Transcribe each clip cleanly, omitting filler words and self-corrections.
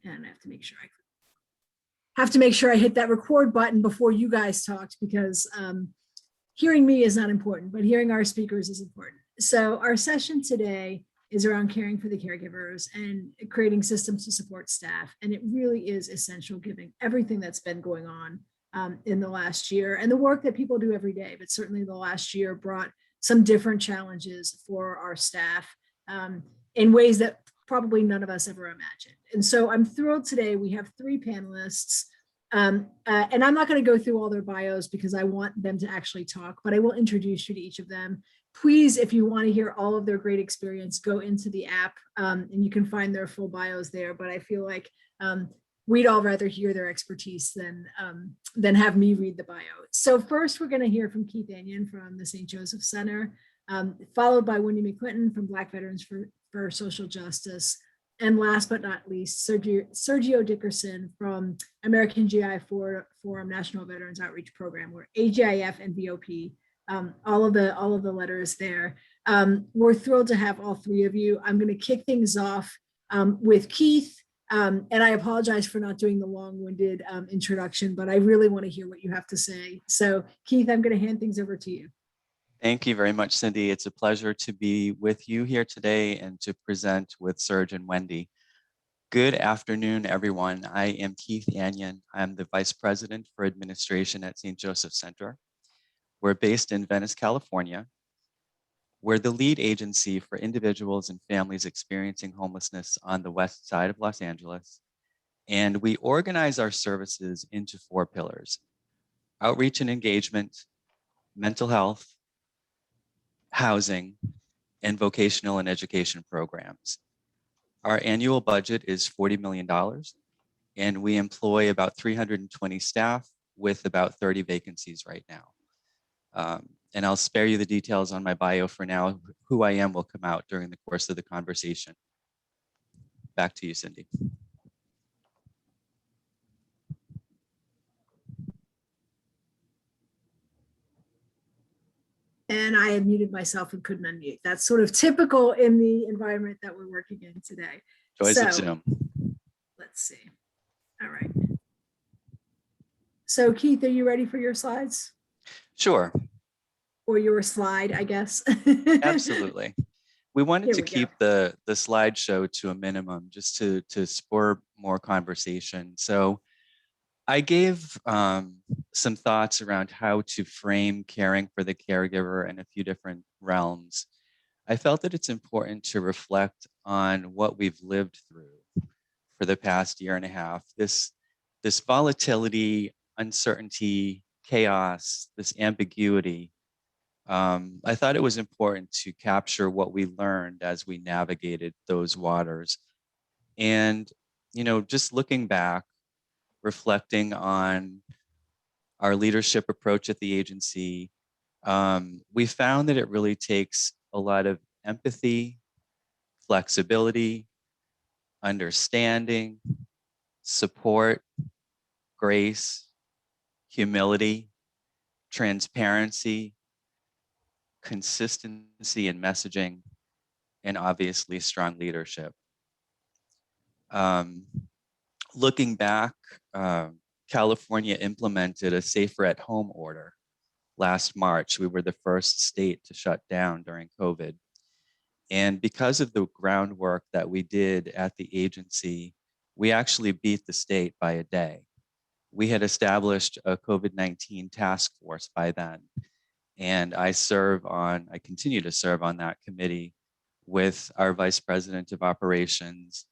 And I have to make sure I hit that record button before you guys talked, because hearing me is not important, but hearing our speakers is important. So our session today is around caring for the caregivers and creating systems to support staff. And it really is essential given everything that's been going on in the last year and the work that people do every day. But certainly the last year brought some different challenges for our staff in ways that probably none of us ever imagined. And so I'm thrilled today. We have three panelists. And I'm not going to go through all their bios because I want them to actually talk, but I will introduce you to each of them. Please, if you want to hear all of their great experience, go into the app and you can find their full bios there. But I feel like we'd all rather hear their expertise than have me read the bio. So first, we're going to hear from Keith Anion from the St. Joseph Center, followed by Wendy McClinton from Black Veterans for Social Justice. And last but not least, Sergio Dickerson from American GI Forum National Veterans Outreach Program, where AGIF and VOP, all of the letters there. We're thrilled to have all three of you. I'm going to kick things off with Keith. And I apologize for not doing the long-winded introduction, but I really want to hear what you have to say. So Keith, I'm going to hand things over to you. Thank you very much, Cindy. It's a pleasure to be with you here today and to present with Serge and Wendy. Good afternoon, everyone. I am Keith Anion. I'm the Vice President for Administration at St. Joseph Center. We're based in Venice, California. We're the lead agency for individuals and families experiencing homelessness on the west side of Los Angeles. And we organize our services into 4 pillars: outreach and engagement, mental health, housing, and vocational and education programs. Our annual budget is $40 million, and we employ about 320 staff with about 30 vacancies right now. And I'll spare you the details on my bio for now. Who I am will come out during the course of the conversation. Back to you, Cindy. And I had muted myself and couldn't unmute. That's sort of typical in the environment that we're working in today. Joys of Zoom. Let's see. All right. So Keith, are you ready for your slides? Sure. Or your slide, I guess. Absolutely. We wanted to keep the slideshow to a minimum just to spur more conversation. So I gave some thoughts around how to frame caring for the caregiver in a few different realms. I felt that it's important to reflect on what we've lived through for the past year and a half. This volatility, uncertainty, chaos, this ambiguity. I thought it was important to capture what we learned as we navigated those waters. And, you know, just looking back, reflecting on our leadership approach at the agency, we found that it really takes a lot of empathy, flexibility, understanding, support, grace, humility, transparency, consistency in messaging, and obviously strong leadership. Looking back, California implemented a safer at home order last March. We were the first state to shut down during COVID. And because of the groundwork that we did at the agency, we actually beat the state by a day. We had established a COVID-19 task force by then. And I continue to serve on that committee with our Vice President of Operations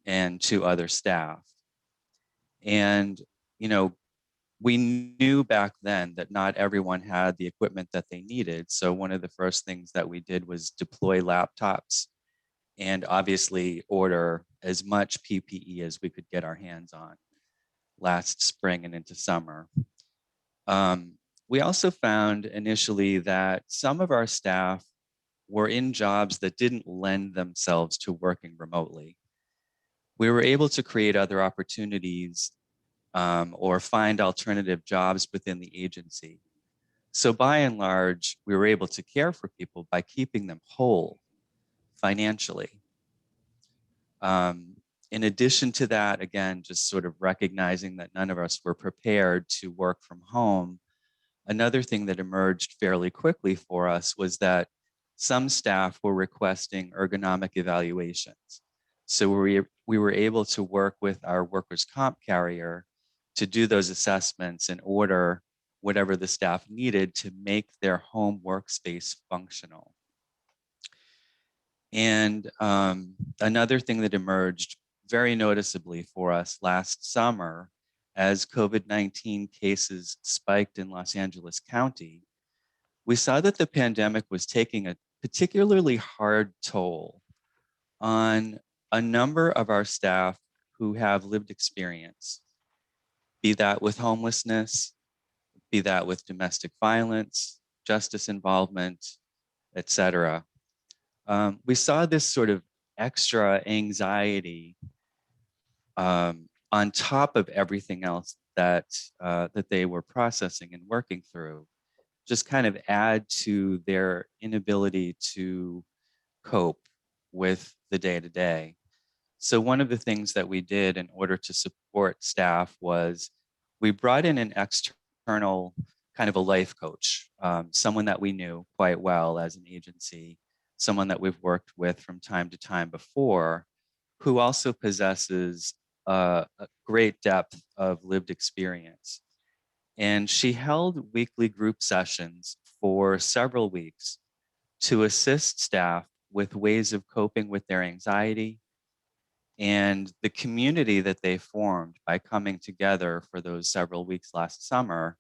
and 2 other staff. And, you know, we knew back then that not everyone had the equipment that they needed. So one of the first things that we did was deploy laptops and obviously order as much PPE as we could get our hands on last spring and into summer. We also found initially that some of our staff were in jobs that didn't lend themselves to working remotely. We were able to create other opportunities or find alternative jobs within the agency. So by and large, we were able to care for people by keeping them whole financially. In addition to that, again, just sort of recognizing that none of us were prepared to work from home, another thing that emerged fairly quickly for us was that some staff were requesting ergonomic evaluations. So we were able to work with our workers' comp carrier to do those assessments and order whatever the staff needed to make their home workspace functional. And another thing that emerged very noticeably for us last summer, as COVID-19 cases spiked in Los Angeles County, we saw that the pandemic was taking a particularly hard toll on a number of our staff who have lived experience, be that with homelessness, be that with domestic violence, justice involvement, et cetera. We saw this sort of extra anxiety on top of everything else that that they were processing and working through, just kind of add to their inability to cope with the day to day. So one of the things that we did in order to support staff was we brought in an external kind of a life coach, someone that we knew quite well as an agency, someone that we've worked with from time to time before, who also possesses a great depth of lived experience. And she held weekly group sessions for several weeks to assist staff with ways of coping with their anxiety, and the community that they formed by coming together for those several weeks last summer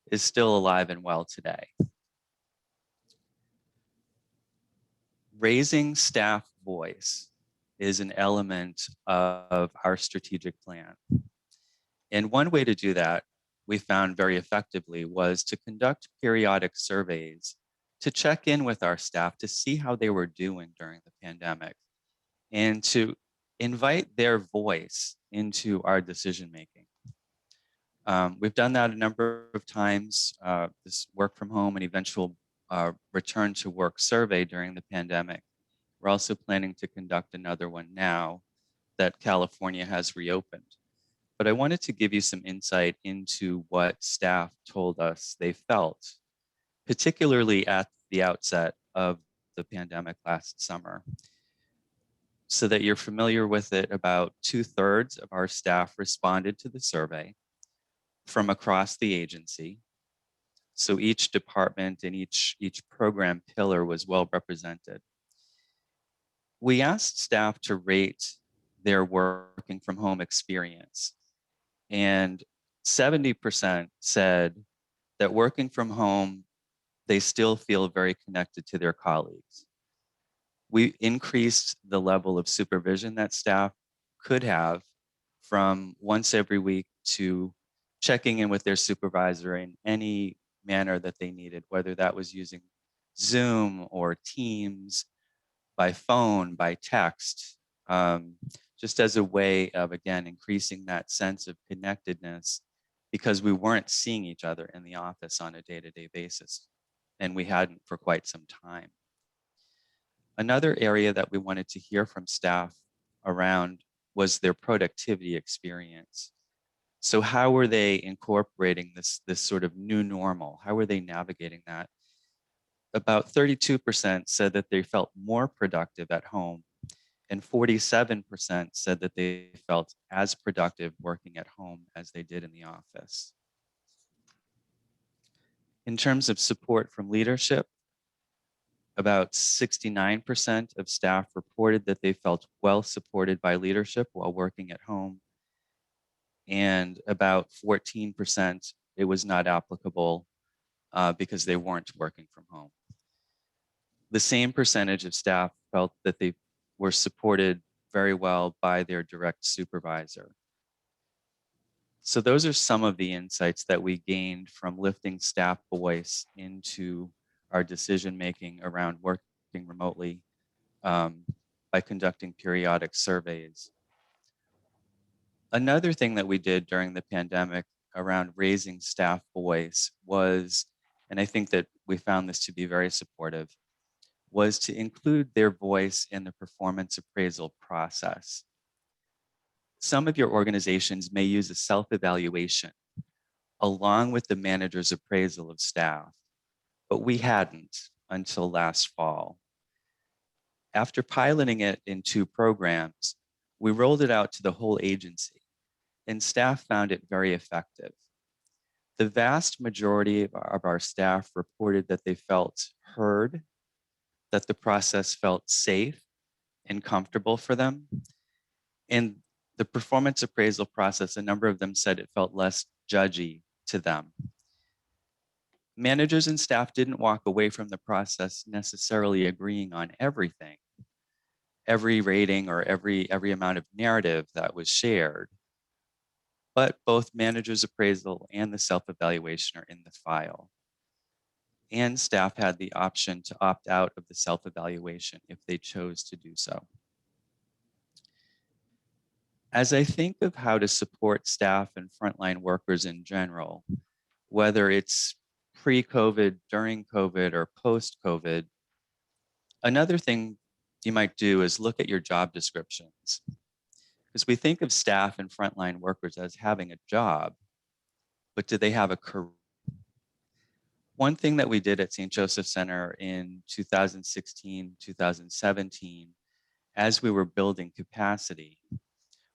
is still alive and well today. Raising staff voice is an element of our strategic plan. And one way to do that we found very effectively was to conduct periodic surveys to check in with our staff to see how they were doing during the pandemic and to invite their voice into our decision making. We've done that a number of times, this work from home and eventual return to work survey during the pandemic. We're also planning to conduct another one now that California has reopened. But I wanted to give you some insight into what staff told us they felt, particularly at the outset of the pandemic last summer. So that you're familiar with it, about 2/3 of our staff responded to the survey from across the agency. So each department and each program pillar was well represented. We asked staff to rate their working from home experience, and 70% said that working from home, they still feel very connected to their colleagues. We increased the level of supervision that staff could have from once every week to checking in with their supervisor in any manner that they needed, whether that was using Zoom or Teams, by phone, by text, just as a way of, again, increasing that sense of connectedness, because we weren't seeing each other in the office on a day-to-day basis, and we hadn't for quite some time. Another area that we wanted to hear from staff around was their productivity experience. So how were they incorporating this sort of new normal? How were they navigating that? About 32% said that they felt more productive at home, and 47% said that they felt as productive working at home as they did in the office. In terms of support from leadership, about 69% of staff reported that they felt well supported by leadership while working at home, and about 14% it was not applicable because they weren't working from home. The same percentage of staff felt that they were supported very well by their direct supervisor. So those are some of the insights that we gained from lifting staff voice into our decision making around working remotely by conducting periodic surveys. Another thing that we did during the pandemic around raising staff voice was, and I think that we found this to be very supportive, was to include their voice in the performance appraisal process. Some of your organizations may use a self-evaluation along with the manager's appraisal of staff, but we hadn't until last fall. After piloting it in 2 programs, we rolled it out to the whole agency, and staff found it very effective. The vast majority of our staff reported that they felt heard, that the process felt safe and comfortable for them. And the performance appraisal process, a number of them said it felt less judgy to them. Managers and staff didn't walk away from the process necessarily agreeing on everything, every rating or every amount of narrative that was shared. But both manager's appraisal and the self-evaluation are in the file. And staff had the option to opt out of the self-evaluation if they chose to do so. As I think of how to support staff and frontline workers in general, whether it's pre-COVID, during COVID, or post-COVID, another thing you might do is look at your job descriptions. Because we think of staff and frontline workers as having a job, but do they have a career? One thing that we did at St. Joseph Center in 2016, 2017, as we were building capacity,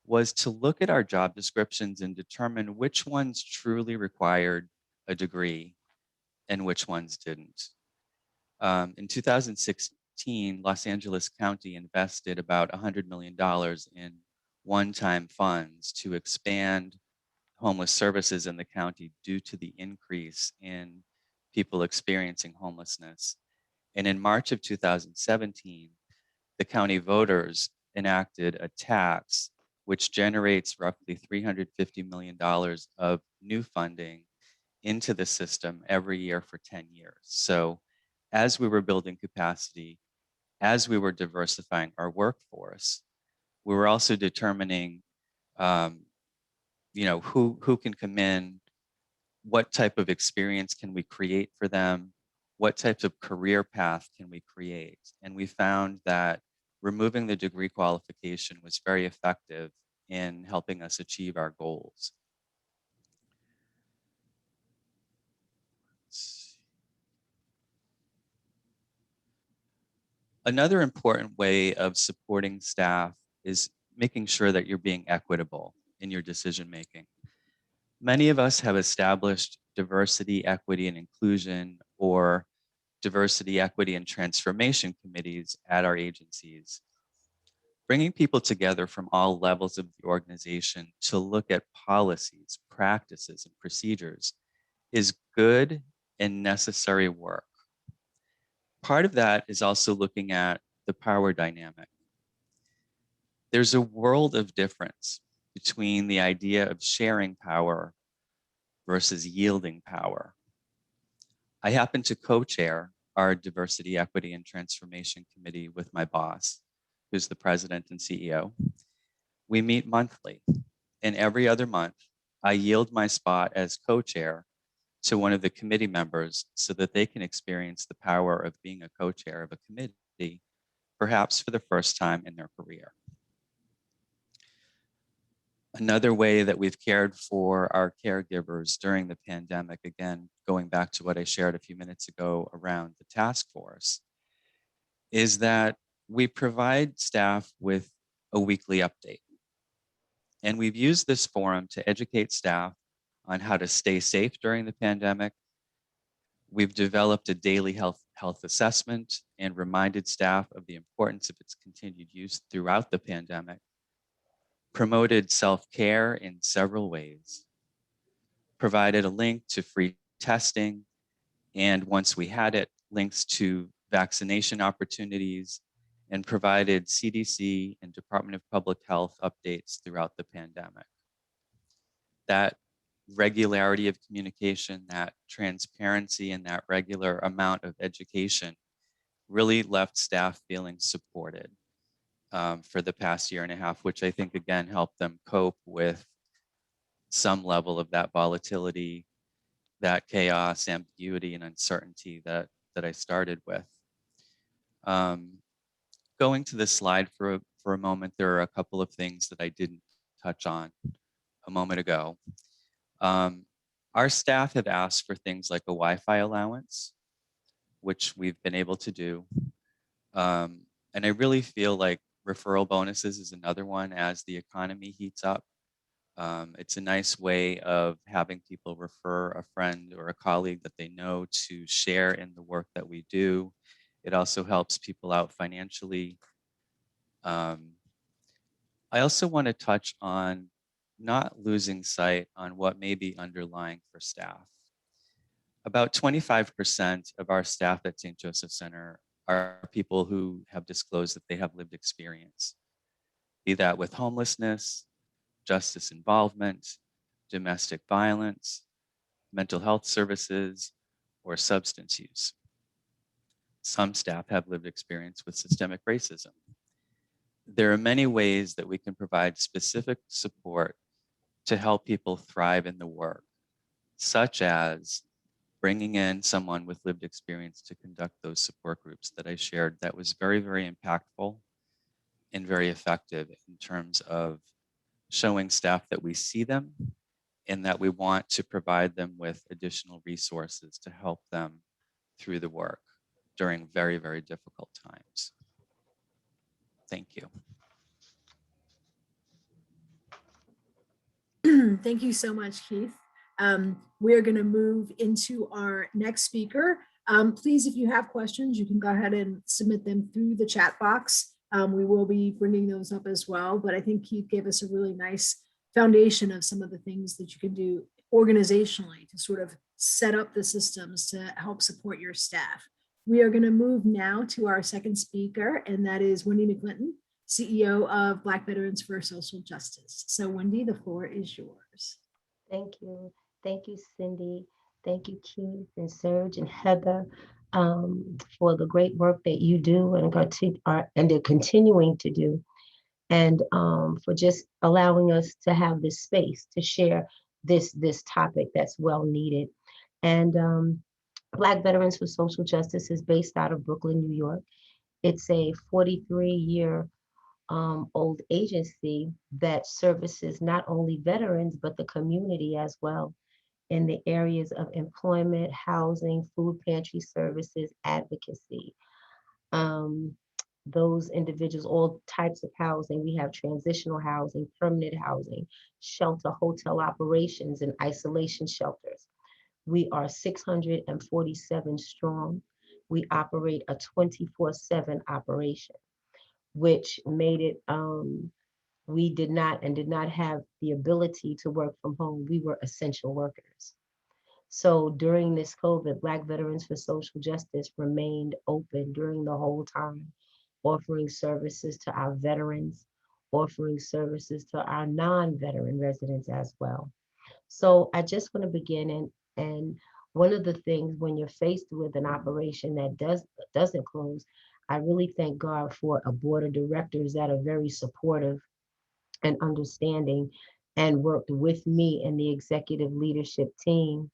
was to look at our job descriptions and determine which ones truly required a degree and which ones didn't. In 2016, Los Angeles County invested about $100 million in one-time funds to expand homeless services in the county due to the increase in people experiencing homelessness. And in March of 2017, the county voters enacted a tax which generates roughly $350 million of new funding into the system every year for 10 years. So as we were building capacity, as we were diversifying our workforce, we were also determining who can come in, what type of experience can we create for them, what types of career path can we create. And we found that removing the degree qualification was very effective in helping us achieve our goals. Another important way of supporting staff is making sure that you're being equitable in your decision making. Many of us have established diversity, equity, and inclusion, or diversity, equity, and transformation committees at our agencies. Bringing people together from all levels of the organization to look at policies, practices, and procedures is good and necessary work. Part of that is also looking at the power dynamic. There's a world of difference between the idea of sharing power versus yielding power. I happen to co-chair our Diversity, Equity, and Transformation Committee with my boss, who's the president and CEO. We meet monthly, and every other month, I yield my spot as co-chair to one of the committee members so that they can experience the power of being a co-chair of a committee, perhaps for the first time in their career. Another way that we've cared for our caregivers during the pandemic, again, going back to what I shared a few minutes ago around the task force, is that we provide staff with a weekly update. And we've used this forum to educate staff on how to stay safe during the pandemic. We've developed a daily health assessment and reminded staff of the importance of its continued use throughout the pandemic. Promoted self-care in several ways, provided a link to free testing, and once we had it, links to vaccination opportunities, and provided CDC and Department of Public Health updates throughout the pandemic. That regularity of communication, that transparency, and that regular amount of education really left staff feeling supported for the past year and a half, which I think, again, helped them cope with some level of that volatility, that chaos, ambiguity, and uncertainty that I started with. Going to this slide for a moment, there are a couple of things that I didn't touch on a moment ago. Our staff have asked for things like a Wi-Fi allowance, which we've been able to do. And I really feel like referral bonuses is another one as the economy heats up. It's a nice way of having people refer a friend or a colleague that they know to share in the work that we do. It also helps people out financially. I also want to touch on not losing sight on what may be underlying for staff. About 25% of our staff at St. Joseph Center are people who have disclosed that they have lived experience, be that with homelessness, justice involvement, domestic violence, mental health services, or substance use. Some staff have lived experience with systemic racism. There are many ways that we can provide specific support to help people thrive in the work, such as bringing in someone with lived experience to conduct those support groups that I shared. That was very, very impactful and very effective in terms of showing staff that we see them and that we want to provide them with additional resources to help them through the work during very, very difficult times. Thank you. Thank you so much, Keith. We're going to move into our next speaker. Please, if you have questions, you can go ahead and submit them through the chat box. We will be bringing those up as well, but I think Keith gave us a really nice foundation of some of the things that you can do organizationally to sort of set up the systems to help support your staff. We are going to move now to our second speaker, and that is Wendy McClinton, CEO of Black Veterans for Social Justice. So Wendy, the floor is yours. Thank you. Thank you, Cindy. Thank you, Keith and Serge and Heather, for the great work that you do and they're continuing to do, and for just allowing us to have this space to share this topic that's well needed. And Black Veterans for Social Justice is based out of Brooklyn, New York. It's a 43-year old agency that services not only veterans, but the community as well in the areas of employment, housing, food pantry services, advocacy. Those individuals, all types of housing. We have transitional housing, permanent housing, shelter, hotel operations, and isolation shelters. We are 647 strong. We operate a 24/7 operation, which made it, we did not have the ability to work from home. We were essential workers. So during this COVID, Black Veterans for Social Justice remained open during the whole time, offering services to our veterans, offering services to our non-veteran residents as well. So I just want to begin, and one of the things when you're faced with an operation that doesn't close, I really thank God for a board of directors that are very supportive and understanding and worked with me and the executive leadership team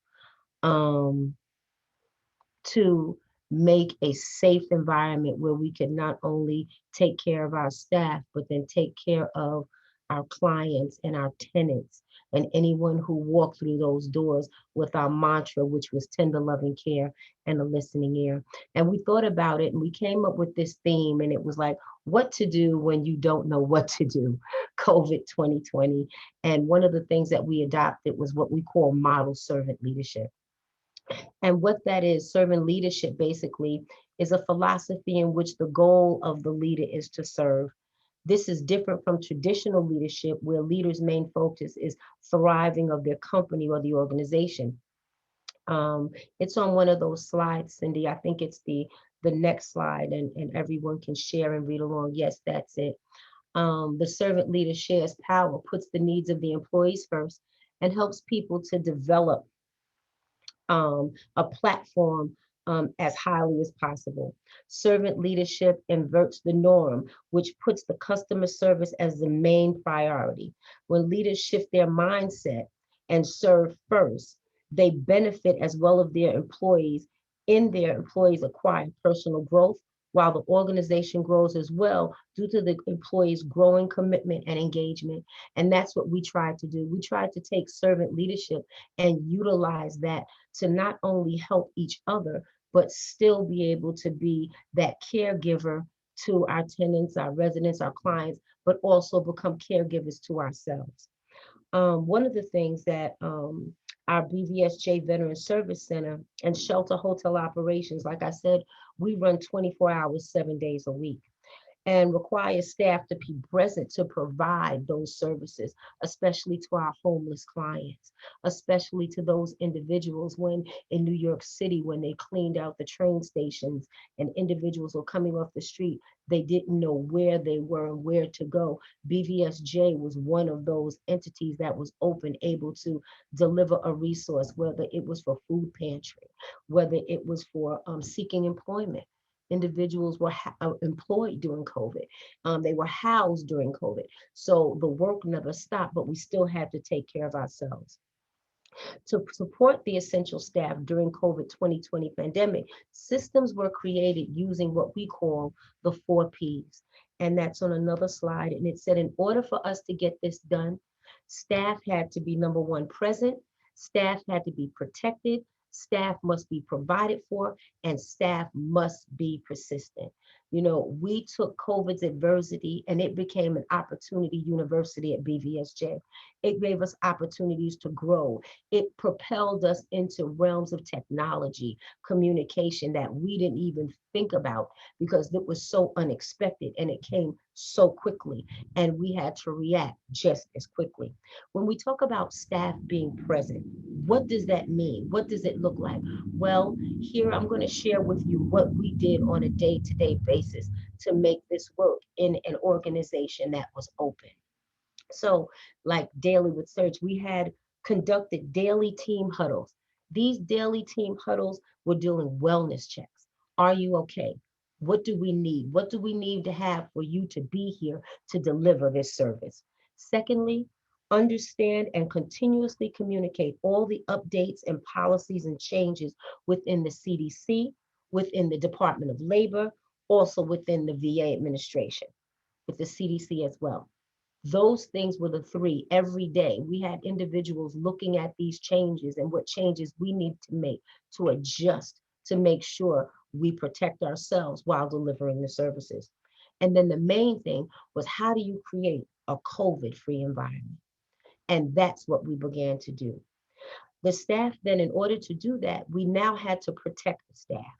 to make a safe environment where we can not only take care of our staff, but then take care of our clients and our tenants and anyone who walked through those doors with our mantra, which was tender loving care and a listening ear. And we thought about it and we came up with this theme, and it was like, what to do when you don't know what to do, COVID 2020. And one of the things that we adopted was what we call model servant leadership. And what that is, servant leadership basically is a philosophy in which the goal of the leader is to serve. This is different from traditional leadership, where leaders' main focus is thriving of their company or the organization. It's on one of those slides, Cindy. I think it's the next slide, and everyone can share and read along. Yes, that's it. The servant leader shares power, puts the needs of the employees first, and helps people to develop a platform as highly as possible. Servant leadership inverts the norm, which puts the customer service as the main priority. When leaders shift their mindset and serve first, they benefit as well as their employees. In their employees acquire personal growth, while the organization grows as well due to the employees' growing commitment and engagement. And that's what we try to do. We try to take servant leadership and utilize that to not only help each other, but still be able to be that caregiver to our tenants, our residents, our clients, but also become caregivers to ourselves. One of the things that our BVSJ Veteran Service Center and shelter hotel operations, like I said, we run 24 hours, 7 days a week, and require staff to be present to provide those services, especially to our homeless clients, especially to those individuals when in New York City, when they cleaned out the train stations and individuals were coming off the street, they didn't know where they were and where to go. BVSJ was one of those entities that was open, able to deliver a resource, whether it was for food pantry, whether it was for seeking employment. Individuals were employed during COVID. They were housed during COVID. So the work never stopped, but we still had to take care of ourselves. To support the essential staff during COVID 2020 pandemic, systems were created using what we call the 4 Ps. And that's on another slide. And it said, in order for us to get this done, staff had to be, number one, present, staff had to be protected, staff must be provided for, and staff must be persistent. You know, we took COVID's adversity and it became an opportunity university at BVSJ. It gave us opportunities to grow. It propelled us into realms of technology, communication that we didn't even think about because it was so unexpected and it came so quickly and we had to react just as quickly. When we talk about staff being present, what does that mean? What does it look like? Well, here I'm going to share with you what we did on a day-to-day basis to make this work in an organization that was open. So, like daily with Search, we had conducted daily team huddles. These daily team huddles were doing wellness checks. Are you okay? What do we need? What do we need to have for you to be here to deliver this service? Secondly, understand and continuously communicate all the updates and policies and changes within the CDC, within the Department of Labor, also within the VA administration, with the CDC as well. Those things were the three every day. We had individuals looking at these changes and what changes we need to make to adjust to make sure we protect ourselves while delivering the services. And then the main thing was, how do you create a COVID-free environment? And that's what we began to do. The staff then, in order to do that, we now had to protect the staff.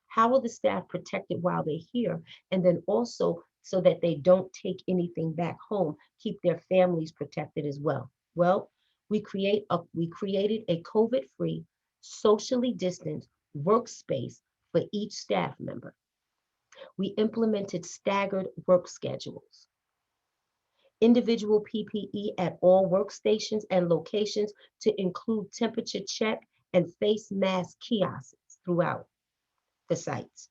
How are the staff protected while they're here? And then also so that they don't take anything back home, keep their families protected as well. Well, we created a COVID-free, socially distanced workspace for each staff member. We implemented staggered work schedules, individual PPE at all workstations and locations to include temperature check and face mask kiosks throughout the sites,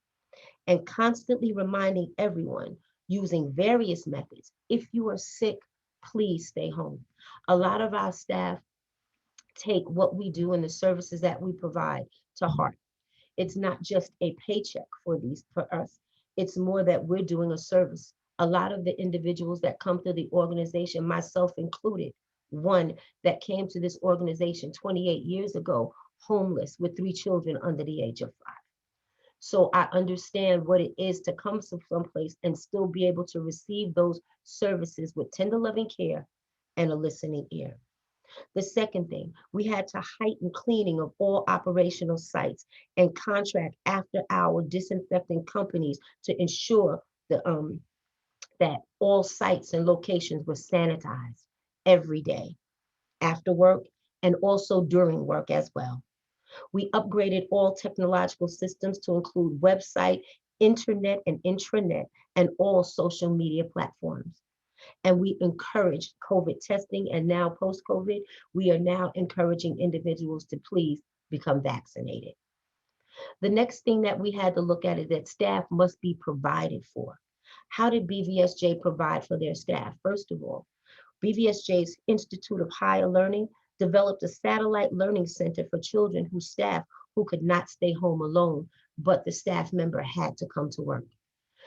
and constantly reminding everyone using various methods. If you are sick, please stay home. A lot of our staff take what we do and the services that we provide to heart. It's not just a paycheck for us. It's more that we're doing a service. A lot of the individuals that come to the organization, myself included, one that came to this organization 28 years ago, homeless with 3 children under the age of 5. So I understand what it is to come from someplace and still be able to receive those services with tender loving care and a listening ear. The second thing, we had to heighten cleaning of all operational sites and contract after-hour disinfecting companies to ensure that all sites and locations were sanitized every day, after work and also during work as well. We upgraded all technological systems to include website, internet and intranet, and all social media platforms. And we encouraged COVID testing, and now post-COVID, we are now encouraging individuals to please become vaccinated. The next thing that we had to look at is that staff must be provided for. How did BVSJ provide for their staff? First of all, BVSJ's Institute of Higher Learning developed a satellite learning center for children whose staff who could not stay home alone, but the staff member had to come to work.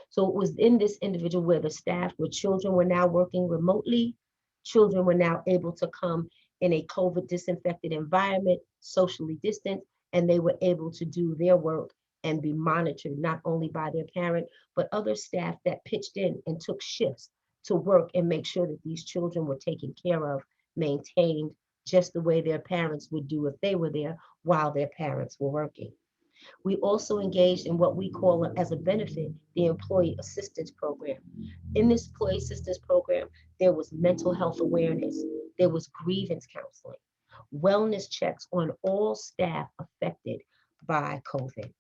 So it was in this individual where the staff, where children were now working remotely, children were now able to come in a COVID disinfected environment, socially distanced, and they were able to do their work and be monitored not only by their parent, but other staff that pitched in and took shifts to work and make sure that these children were taken care of, maintained just the way their parents would do if they were there while their parents were working. We also engaged in what we call as a benefit, the Employee Assistance Program. In this Employee Assistance Program, there was mental health awareness, there was grievance counseling, wellness checks on all staff affected by COVID.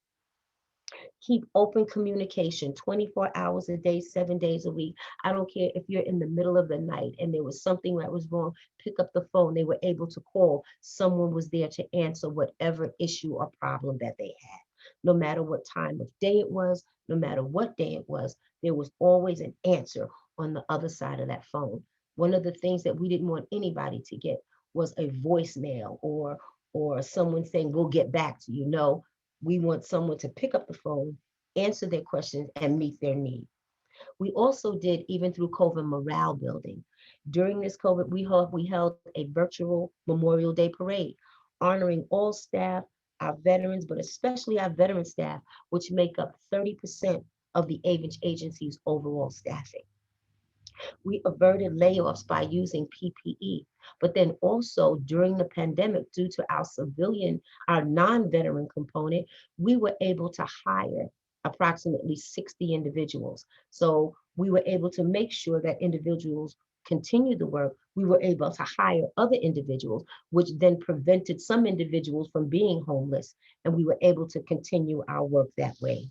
Keep open communication 24 hours a day, 7 days a week. I don't care if you're in the middle of the night and there was something that was wrong, pick up the phone. They were able to call. Someone was there to answer whatever issue or problem that they had. No matter what time of day it was, no matter what day it was, there was always an answer on the other side of that phone. One of the things that we didn't want anybody to get was a voicemail or someone saying, we'll get back to you. No, we want someone to pick up the phone, answer their questions, and meet their need. We also did, even through COVID, morale building. During this COVID, we held a virtual Memorial Day parade, honoring all staff, our veterans, but especially our veteran staff, which make up 30% of the agency's overall staffing. We averted layoffs by using PPE, but then also during the pandemic, due to our non-veteran component, we were able to hire approximately 60 individuals. So we were able to make sure that individuals continued the work. We were able to hire other individuals, which then prevented some individuals from being homeless, and we were able to continue our work that way.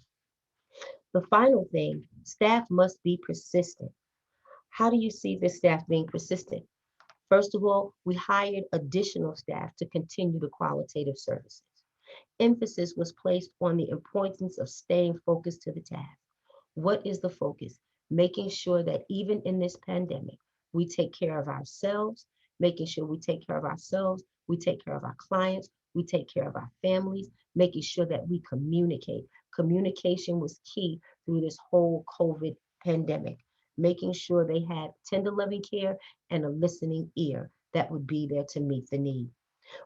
The final thing, staff must be persistent. How do you see this staff being persistent? First of all, we hired additional staff to continue the qualitative services. Emphasis was placed on the importance of staying focused to the task. What is the focus? Making sure that even in this pandemic, we take care of ourselves, making sure we take care of ourselves, we take care of our clients, we take care of our families, making sure that we communicate. Communication was key through this whole COVID pandemic, making sure they had tender loving care and a listening ear that would be there to meet the need.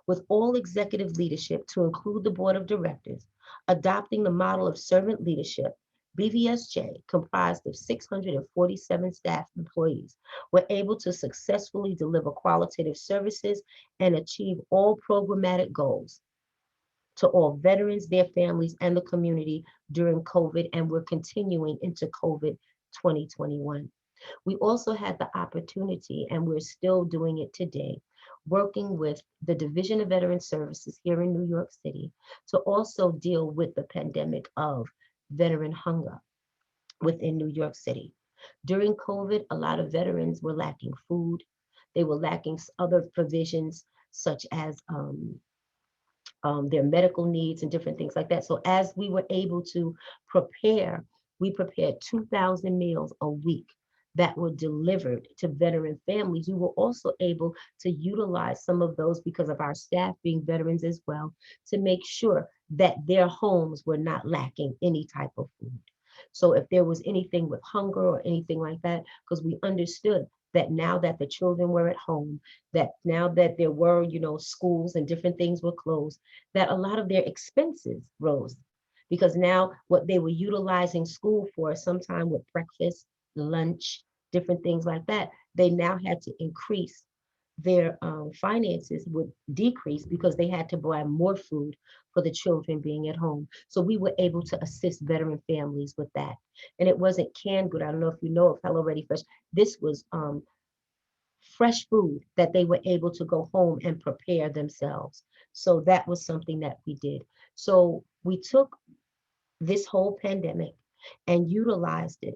With all executive leadership, to include the board of directors, adopting the model of servant leadership, BVSJ, comprised of 647 staff employees, were able to successfully deliver qualitative services and achieve all programmatic goals to all veterans, their families, and the community during COVID, and we're continuing into COVID 2021. We also had the opportunity, and we're still doing it today, working with the Division of Veteran Services here in New York City to also deal with the pandemic of veteran hunger within New York City. During COVID, a lot of veterans were lacking food. They were lacking other provisions such as their medical needs and different things like that. So as we were able to prepare, we prepared 2,000 meals a week that were delivered to veteran families. We were also able to utilize some of those because of our staff being veterans as well, to make sure that their homes were not lacking any type of food. So if there was anything with hunger or anything like that, because we understood that now that the children were at home, that now that there were, schools and different things were closed, that a lot of their expenses rose. Because now what they were utilizing school for, sometime with breakfast, lunch, different things like that, they now had to increase their finances would decrease because they had to buy more food for the children being at home. So we were able to assist veteran families with that. And it wasn't canned good. I don't know if you know of Hello Ready Fresh. This was fresh food that they were able to go home and prepare themselves. So that was something that we did. So we took this whole pandemic and utilized it.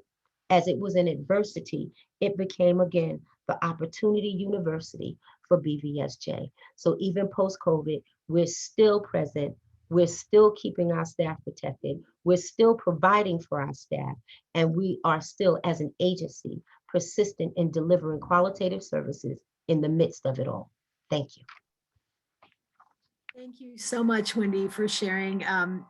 As it was an adversity, it became again the opportunity university for BVSJ. So even post-COVID, we're still present. We're still keeping our staff protected. We're still providing for our staff. And we are still, as an agency, persistent in delivering qualitative services in the midst of it all. Thank you. Thank you so much, Wendy, for sharing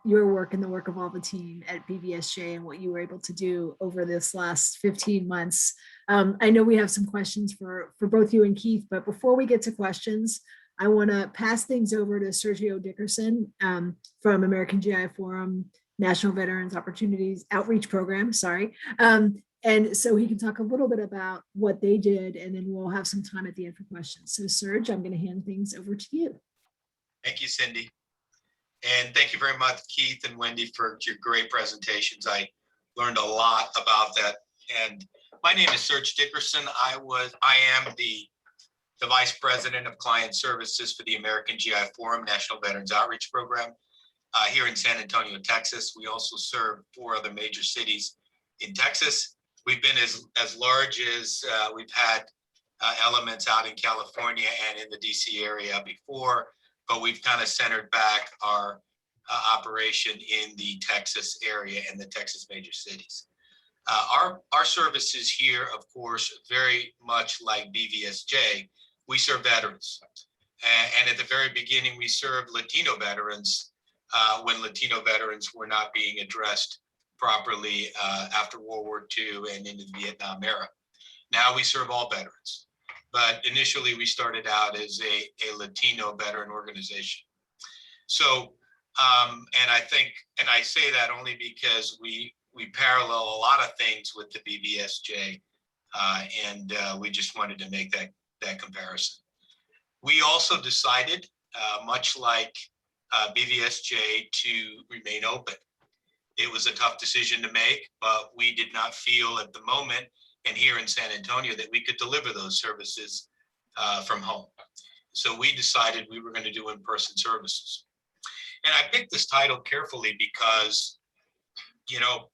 your work and the work of all the team at BVSJ and what you were able to do over this last 15 months. I know we have some questions for both you and Keith, but before we get to questions, I want to pass things over to Sergio Dickerson from American GI Forum National Veterans Opportunities Outreach Program, sorry. And so he can talk a little bit about what they did, and then we'll have some time at the end for questions. So Serge, I'm going to hand things over to you. Thank you, Cindy. And thank you very much, Keith and Wendy, for your great presentations. I learned a lot about that. And my name is Serge Dickerson. I am the Vice President of Client Services for the American GI Forum National Veterans Outreach Program here in San Antonio, Texas. We also serve 4 other major cities in Texas. We've been as large as we've had elements out in California and in the DC area before, but we've kind of centered back our operation in the Texas area and the Texas major cities. Our services here, of course, very much like BVSJ, we serve veterans. And at the very beginning, we served Latino veterans when Latino veterans were not being addressed properly after World War II and into the Vietnam era. Now we serve all veterans. But initially we started out as a Latino veteran organization. So, and I say that only because we parallel a lot of things with the BVSJ, and we just wanted to make that comparison. We also decided, much like BVSJ, to remain open. It was a tough decision to make, but we did not feel at the moment and here in San Antonio that we could deliver those services from home. So we decided we were going to do in-person services. And I picked this title carefully because, you know,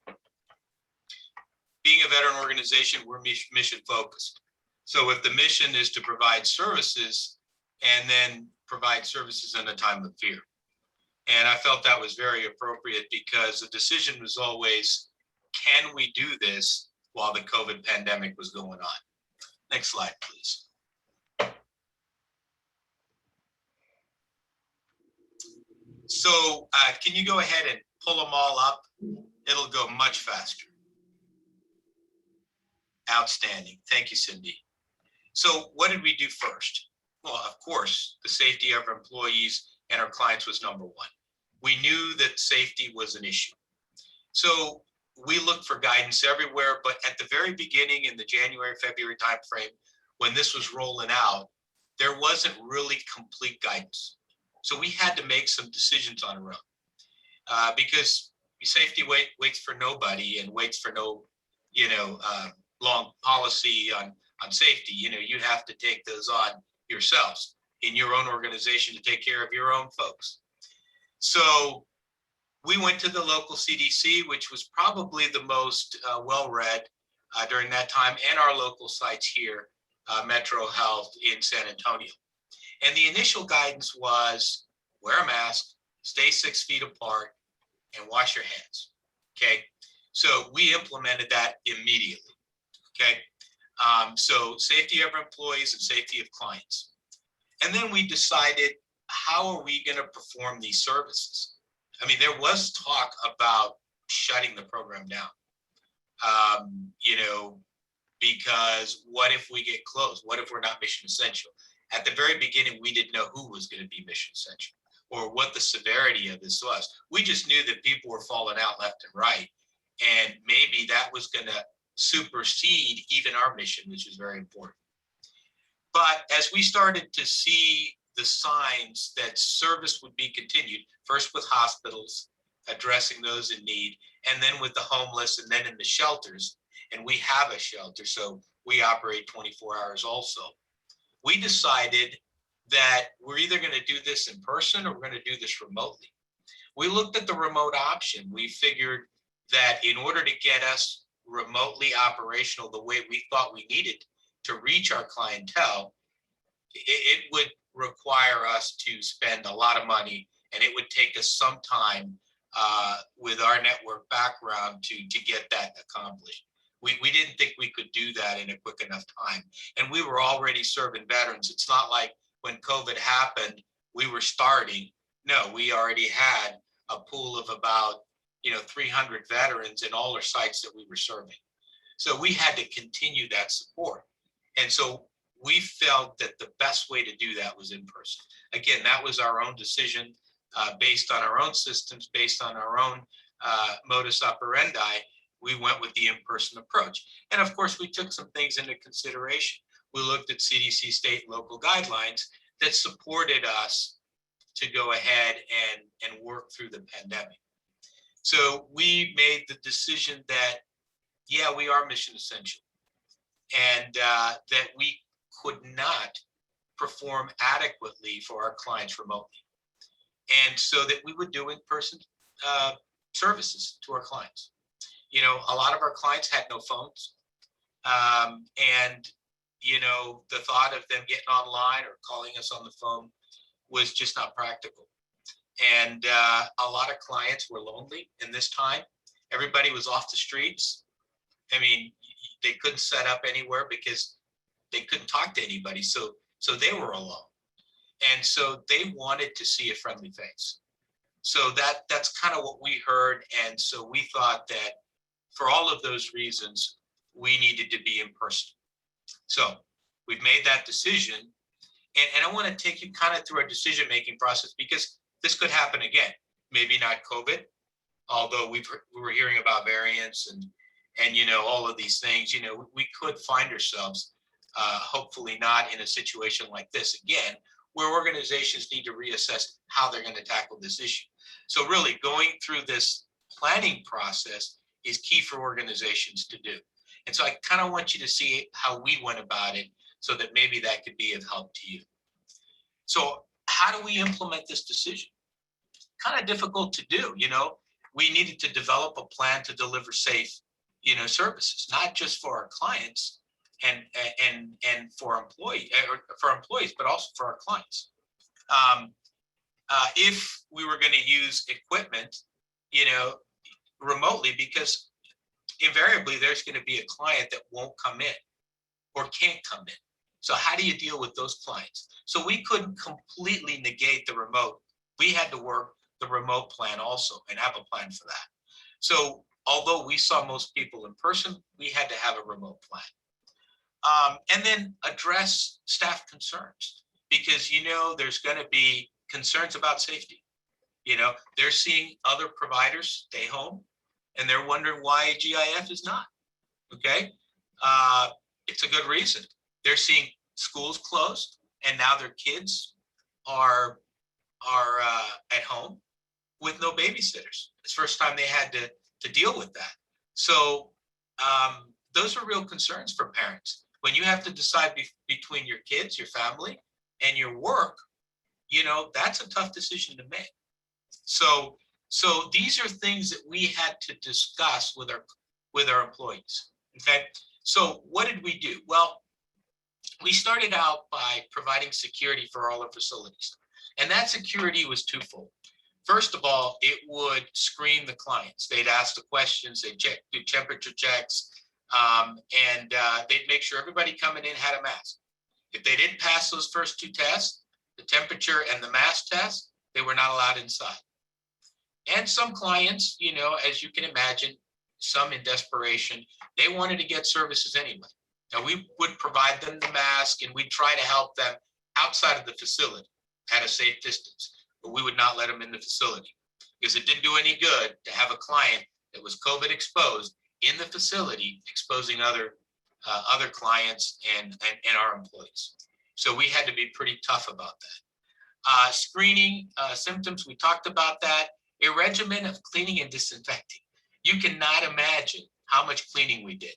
being a veteran organization, we're mission focused. So if the mission is to provide services and then provide services in a time of fear. And I felt that was very appropriate because the decision was always, can we do this while the COVID pandemic was going on? Next slide, please. So can you go ahead and pull them all up? It'll go much faster. Outstanding. Thank you, Cindy. So what did we do first? Well, of course, the safety of our employees and our clients was number one. We knew that safety was an issue. So we looked for guidance everywhere, but at the very beginning in the January, February timeframe, when this was rolling out, there wasn't really complete guidance. So we had to make some decisions on our own because safety waits for nobody and waits for no, long policy on safety. You have to take those on yourselves in your own organization to take care of your own folks. So we went to the local CDC, which was probably the most well-read during that time, and our local sites here, Metro Health in San Antonio. And the initial guidance was wear a mask, stay 6 feet apart, and wash your hands, okay? So we implemented that immediately, okay? So safety of our employees and safety of clients. And then we decided, how are we gonna perform these services? I mean, there was talk about shutting the program down, because what if we get closed? What if we're not mission essential? At the very beginning, we didn't know who was going to be mission essential or what the severity of this was. We just knew that people were falling out left and right. And maybe that was going to supersede even our mission, which is very important. But as we started to see the signs that service would be continued, first with hospitals, addressing those in need, and then with the homeless, and then in the shelters, and we have a shelter, so we operate 24 hours also. We decided that we're either going to do this in person or we're going to do this remotely. We looked at the remote option. We figured that in order to get us remotely operational the way we thought we needed to reach our clientele, it would require us to spend a lot of money, and it would take us some time with our network background to get that accomplished. We didn't think we could do that in a quick enough time. And we were already serving veterans. It's not like when COVID happened, we were starting. No, we already had a pool of about 300 veterans in all our sites that we were serving. So we had to continue that support. And so we felt that the best way to do that was in person. Again, that was our own decision based on our own systems, based on our own modus operandi. We went with the in-person approach. And of course, we took some things into consideration. We looked at CDC state and local guidelines that supported us to go ahead and work through the pandemic. So we made the decision that, yeah, we are mission essential, and that we could not perform adequately for our clients remotely. And so that we would do in-person services to our clients. A lot of our clients had no phones. And, the thought of them getting online or calling us on the phone was just not practical. And a lot of clients were lonely in this time. Everybody was off the streets. I mean, they couldn't set up anywhere because they couldn't talk to anybody. So they were alone. And so they wanted to see a friendly face. So that's kind of what we heard. And so we thought that for all of those reasons, we needed to be in person. So we've made that decision. And I want to take you kind of through our decision-making process, because this could happen again. Maybe not COVID, although we were hearing about variants and all of these things. We could find ourselves, hopefully not in a situation like this again, where organizations need to reassess how they're going to tackle this issue. So really going through this planning process is key for organizations to do. And so I kind of want you to see how we went about it, so that maybe that could be of help to you. So how do we implement this decision? Kind of difficult to do. We needed to develop a plan to deliver safe, services, not just for our clients and for employees, but also for our clients. If we were going to use equipment, remotely, because invariably there's going to be a client that won't come in or can't come in. So how do you deal with those clients? So we couldn't completely negate the remote. We had to work the remote plan also and have a plan for that. So although we saw most people in person, we had to have a remote plan. And then address staff concerns, because there's going to be concerns about safety. They're seeing other providers stay home, and they're wondering why GIF is not. Okay, it's a good reason. They're seeing schools closed, and now their kids are at home with no babysitters. It's the first time they had to deal with that. So those are real concerns for parents. When you have to decide between your kids, your family, and your work, that's a tough decision to make. So these are things that we had to discuss with our employees. Okay. So what did we do? Well, we started out by providing security for all our facilities, and that security was twofold. First of all, it would screen the clients. They'd ask the questions, they'd do temperature checks, and they'd make sure everybody coming in had a mask. If they didn't pass those first two tests, the temperature and the mask test, they were not allowed inside. And some clients, as you can imagine, some in desperation, they wanted to get services anyway. Now we would provide them the mask, and we'd try to help them outside of the facility at a safe distance, but we would not let them in the facility, because it didn't do any good to have a client that was COVID exposed in the facility, exposing other clients and our employees. So we had to be pretty tough about that. Screening symptoms, we talked about that. A regimen of cleaning and disinfecting. You cannot imagine how much cleaning we did.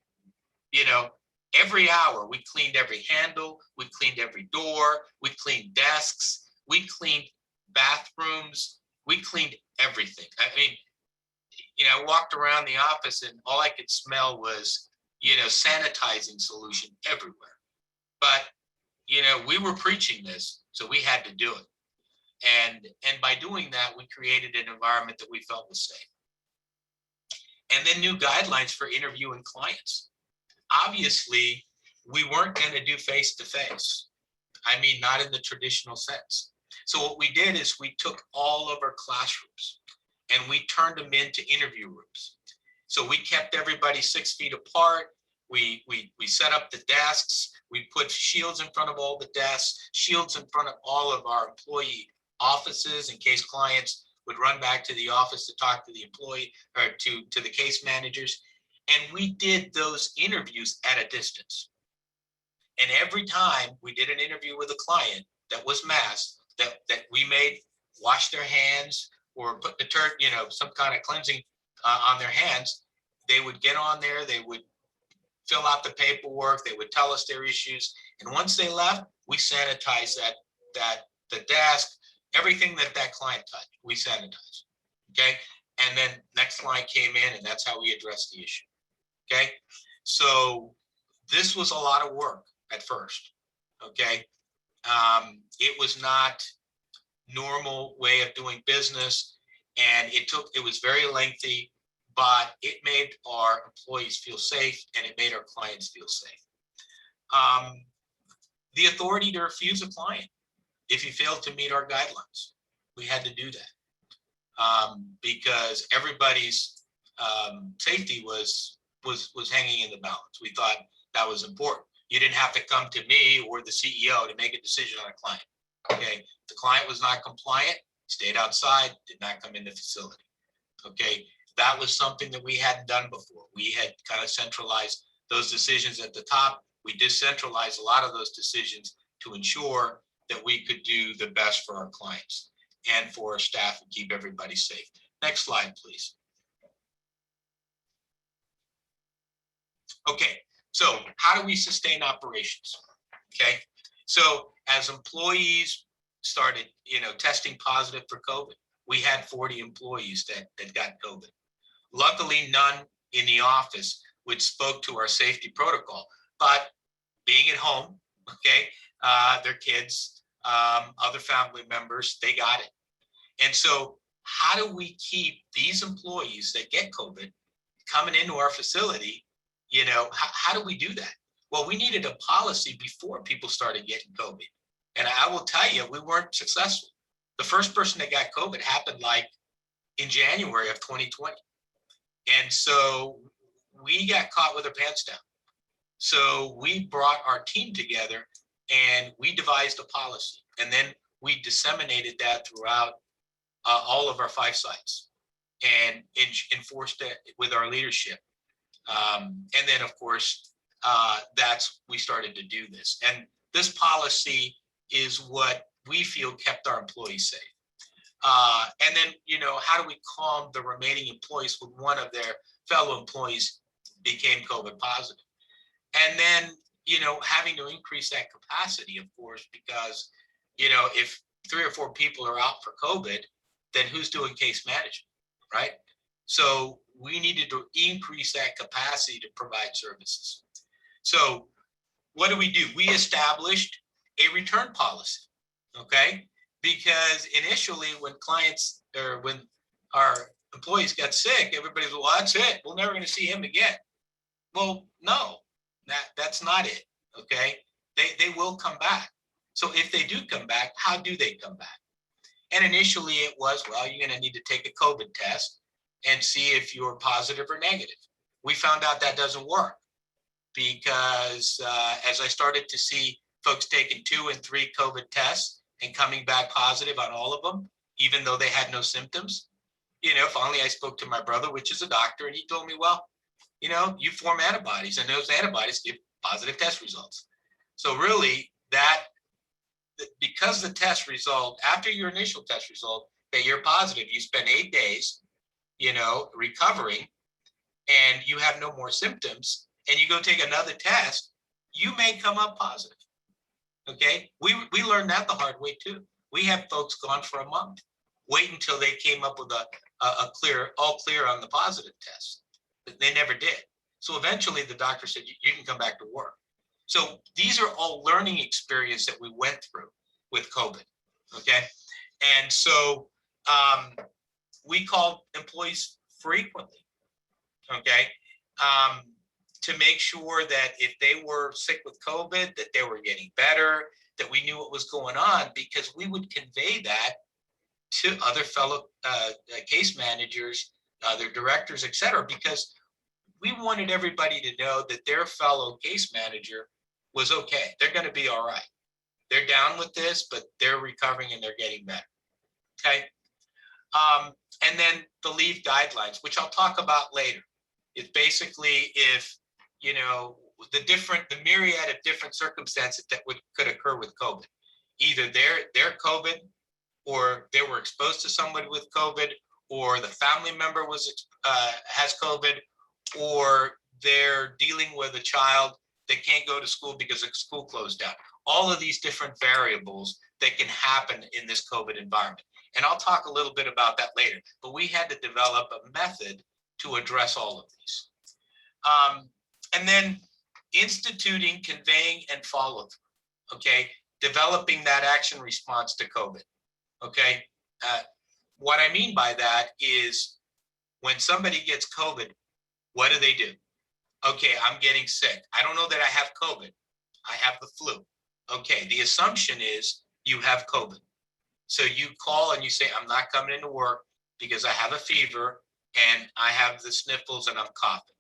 Every hour we cleaned every handle, we cleaned every door, we cleaned desks, we cleaned bathrooms, we cleaned everything. I mean, I walked around the office and all I could smell was, sanitizing solution everywhere. But, we were preaching this, so we had to do it. And by doing that, we created an environment that we felt was safe. And then new guidelines for interviewing clients. Obviously, we weren't going to do face-to-face. I mean, not in the traditional sense. So what we did is we took all of our classrooms and we turned them into interview rooms. So we kept everybody 6 feet apart. We set up the desks. We put shields in front of all the desks, shields in front of all of our employee offices in case clients would run back to the office to talk to the employee or to the case managers. And we did those interviews at a distance. And every time we did an interview with a client that was masked, that we made wash their hands or put some kind of cleansing on their hands, they would get on there, they would fill out the paperwork, they would tell us their issues. And once they left, we sanitized the desk, everything that client touched, we sanitized, okay? And then next client came in and that's how we addressed the issue, okay? So this was a lot of work at first, okay? It was not normal way of doing business, and it was very lengthy, but it made our employees feel safe and it made our clients feel safe. The authority to refuse a client if you failed to meet our guidelines. We had to do that because everybody's safety was hanging in the balance. We thought that was important. You didn't have to come to me or the CEO to make a decision on a client. Okay, if the client was not compliant, stayed outside, did not come in the facility. Okay, that was something that we hadn't done before. We had kind of centralized those decisions at the top. We decentralized a lot of those decisions to ensure that we could do the best for our clients and for our staff and keep everybody safe. Next slide, please. Okay, so how do we sustain operations? Okay, so as employees started, testing positive for COVID, we had 40 employees that got COVID. Luckily, none in the office, which spoke to our safety protocol, but being at home, okay, their kids, other family members, they got it. And so how do we keep these employees that get COVID coming into our facility? How do we do that? Well, we needed a policy before people started getting COVID. And I will tell you, we weren't successful. The first person that got COVID happened like in January of 2020. And so we got caught with our pants down. So we brought our team together and we devised a policy. And then we disseminated that throughout all of our 5 sites and enforced it with our leadership. And then, of course, we started to do this. And this policy is what we feel kept our employees safe. And then, how do we calm the remaining employees when one of their fellow employees became COVID positive? And then, having to increase that capacity, of course, because, if 3 or 4 people are out for COVID, then who's doing case management, right? So we needed to increase that capacity to provide services. So what do? We established a return policy, okay? Because initially when our employees got sick, everybody's, well, that's it. We're never gonna see him again. Well, no, that's not it, okay? They will come back. So if they do come back, how do they come back? And initially it was, well, you're gonna need to take a COVID test and see if you're positive or negative. We found out that doesn't work because as I started to see folks taking 2 and 3 COVID tests and coming back positive on all of them, even though they had no symptoms, finally I spoke to my brother, which is a doctor, and he told me, well, you form antibodies and those antibodies give positive test results. So really because the test result, after your initial test result, that you're positive, you spend 8 days recovering, and you have no more symptoms, and you go take another test, you may come up positive. Okay, we learned that the hard way too. We had folks gone for a month, wait until they came up with all clear on the positive test. But they never did. So eventually the doctor said, you can come back to work. So these are all learning experience that we went through with COVID. Okay, and so we called employees frequently, okay, to make sure that if they were sick with COVID, that they were getting better, that we knew what was going on, because we would convey that to other fellow case managers, their directors, et cetera, because we wanted everybody to know that their fellow case manager was okay. They're going to be all right. They're down with this, but they're recovering and they're getting better. Okay. And then the leave guidelines, which I'll talk about later. It's basically if, you know, the myriad of different circumstances that could occur with COVID. Either they're COVID, or they were exposed to somebody with COVID, or the family member has COVID, or they're dealing with a child that can't go to school because the school closed down. All of these different variables that can happen in this COVID environment. And I'll talk a little bit about that later, but we had to develop a method to address all of these. And then instituting, conveying, and follow through, okay? Developing that action response to COVID, okay? What I mean by that is when somebody gets COVID, what do? Okay, I'm getting sick. I don't know that I have COVID. I have the flu. Okay, the assumption is you have COVID. So you call and you say, I'm not coming into work because I have a fever and I have the sniffles and I'm coughing.